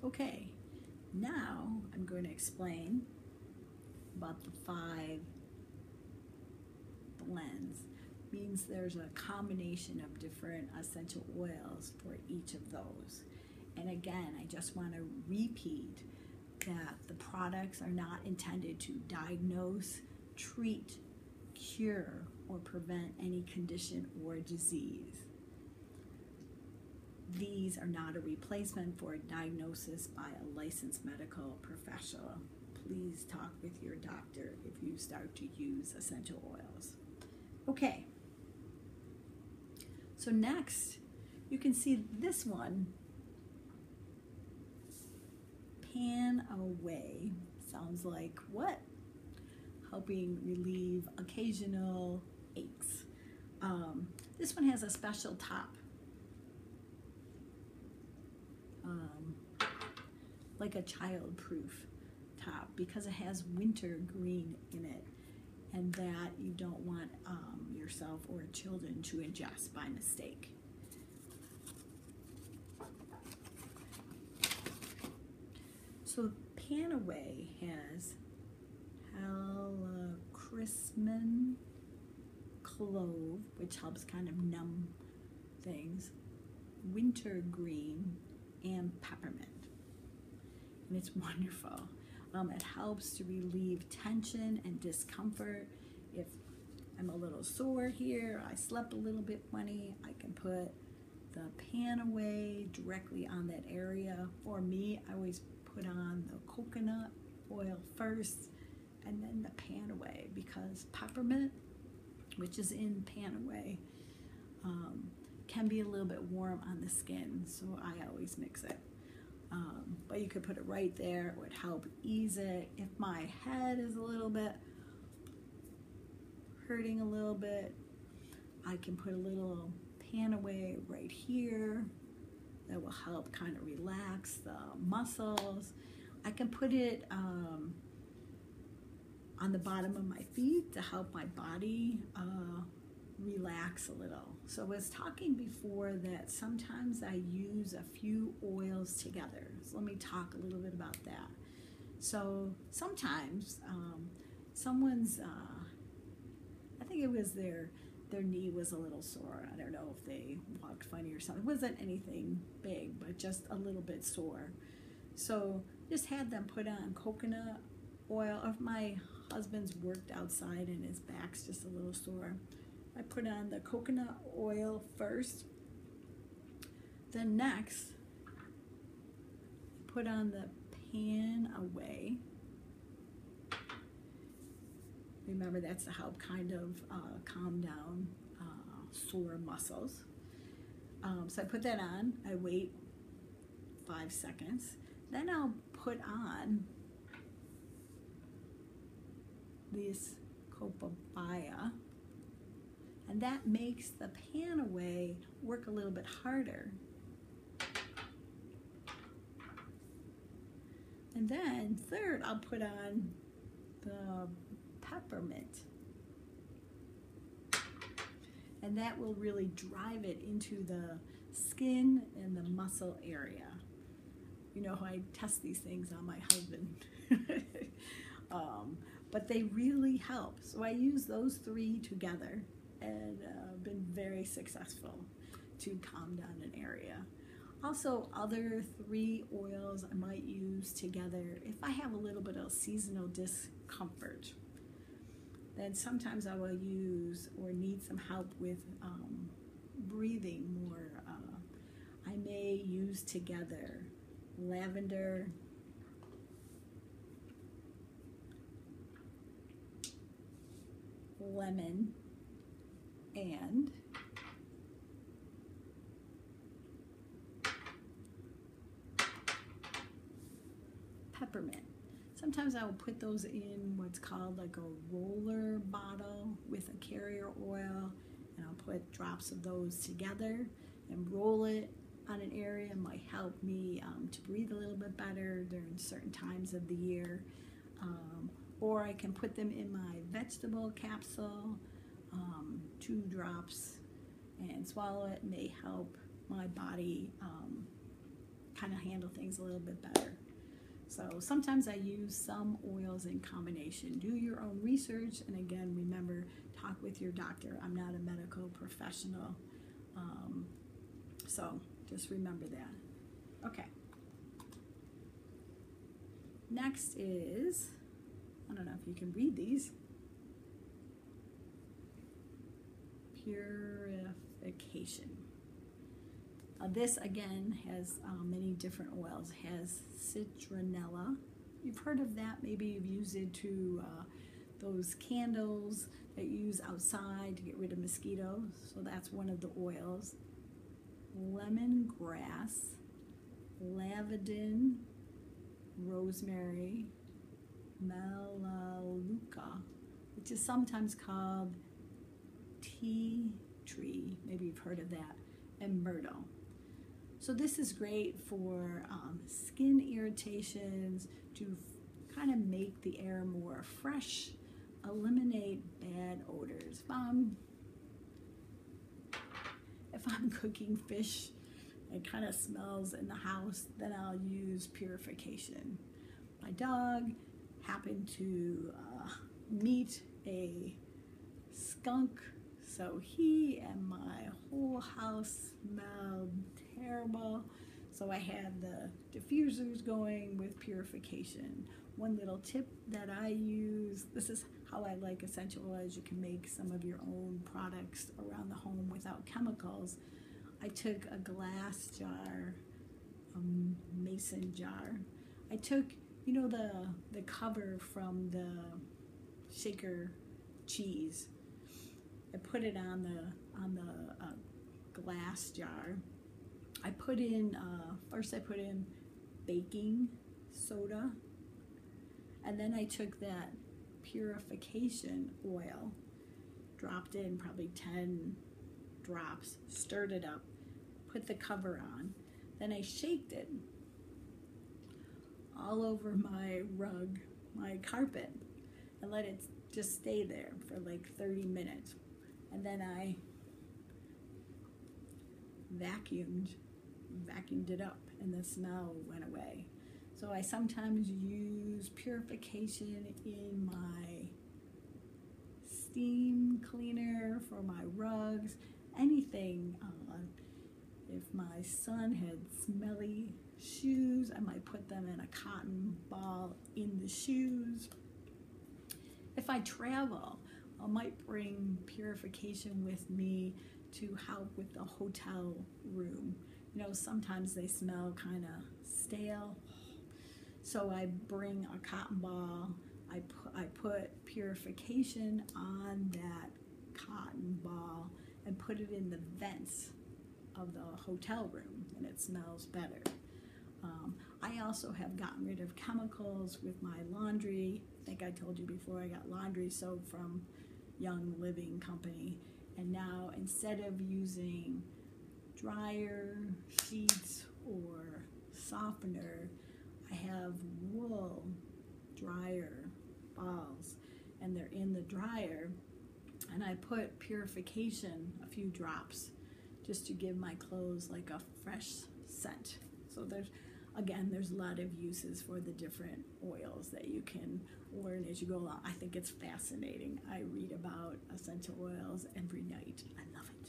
Okay, now I'm going to explain about the 5 blends. Means there's a combination of different essential oils for each of those. And again, I just want to repeat that the products are not intended to diagnose, treat, cure, or prevent any condition or disease. These are not a replacement for a diagnosis by a licensed medical professional. Please talk with your doctor if you start to use essential oils. Okay, so next you can see this one, PanAway. Sounds like what? Helping relieve occasional aches. This one has a special top, like a child-proof top, because it has wintergreen in it, and that you don't want yourself or children to ingest by mistake. So PanAway has helichrysum clove, which helps kind of numb things, wintergreen, and peppermint. And it's wonderful. It helps to relieve tension and discomfort. If I'm a little sore here, I slept a little bit funny, I can put the PanAway directly on that area. For me, I always put on the coconut oil first and then the PanAway, because peppermint, which is in PanAway, can be a little bit warm on the skin, so I always mix it. But you could put it right there. It would help ease it. If my head is a little bit hurting a little bit, I can put a little PanAway right here. That will help kind of relax the muscles. I can put it on the bottom of my feet to help my body relax a little. So I was talking before that sometimes I use a few oils together. So let me talk a little bit about that. So sometimes someone's, I think it was their knee was a little sore. I don't know if they walked funny or something. It wasn't anything big, but just a little bit sore. So just had them put on coconut oil. If my husband's worked outside and his back's just a little sore, I put on the coconut oil first. Then next, put on the PanAway. Remember, that's to help kind of calm down sore muscles. So I put that on. I wait 5 seconds. Then I'll put on this Copaiba, and that makes the PanAway work a little bit harder. And then third, I'll put on the peppermint, and that will really drive it into the skin and the muscle area. You know how I test these things on my husband. But they really help. So I use those 3 together and been very successful to calm down an area. Also, other 3 oils I might use together if I have a little bit of seasonal discomfort. Then sometimes I will use or need some help with breathing more. I may use together lavender, lemon, and peppermint. Sometimes I will put those in what's called like a roller bottle with a carrier oil, and I'll put drops of those together and roll it on an area. It might help me to breathe a little bit better during certain times of the year. Or I can put them in my vegetable capsule, 2 drops, and swallow it. May help my body kind of handle things a little bit better. So sometimes I use some oils in combination. Do your own research, and again, remember, talk with your doctor. I'm not a medical professional, so just remember that. Okay. Next is, I don't know if you can read these, purification. This again has many different oils. It has citronella. You've heard of that. Maybe you've used it to those candles that you use outside to get rid of mosquitoes. So that's one of the oils. Lemongrass, lavandin, rosemary, melaleuca, which is sometimes called tea tree. Maybe you've heard of that. And myrtle. So this is great for skin irritations, to kind of make the air more fresh, eliminate bad odors. If I'm cooking fish, it kind of smells in the house, then I'll use purification. My dog happened to meet a skunk, so he and my whole house smelled terrible. So I had the diffusers going with purification. One little tip that I use, this is how I like essential oils. You can make some of your own products around the home without chemicals. I took a glass jar, a mason jar. I took, you know, the cover from the shaker cheese. I put it on the glass jar. I put in, first I put in baking soda, and then I took that purification oil, dropped in probably 10 drops, stirred it up, put the cover on, then I shaked it all over my rug, my carpet, and let it just stay there for like 30 minutes. And then I vacuumed it up, and the smell went away. So I sometimes use purification in my steam cleaner for my rugs, anything. If my son had smelly shoes, I might put them in a cotton ball in the shoes. If I travel, I might bring purification with me to help with the hotel room. You know, sometimes they smell kind of stale. So I bring a cotton ball, I put purification on that cotton ball and put it in the vents of the hotel room, and it smells better. I also have gotten rid of chemicals with my laundry. I think I told you before, I got laundry soap from Young Living Company, and now instead of using dryer sheets or softener, I have wool dryer balls, and they're in the dryer, and I put purification, a few drops, just to give my clothes like a fresh scent. So there's a lot of uses for the different oils that you can learn as you go along. I think it's fascinating. I read about essential oils every night. I love it.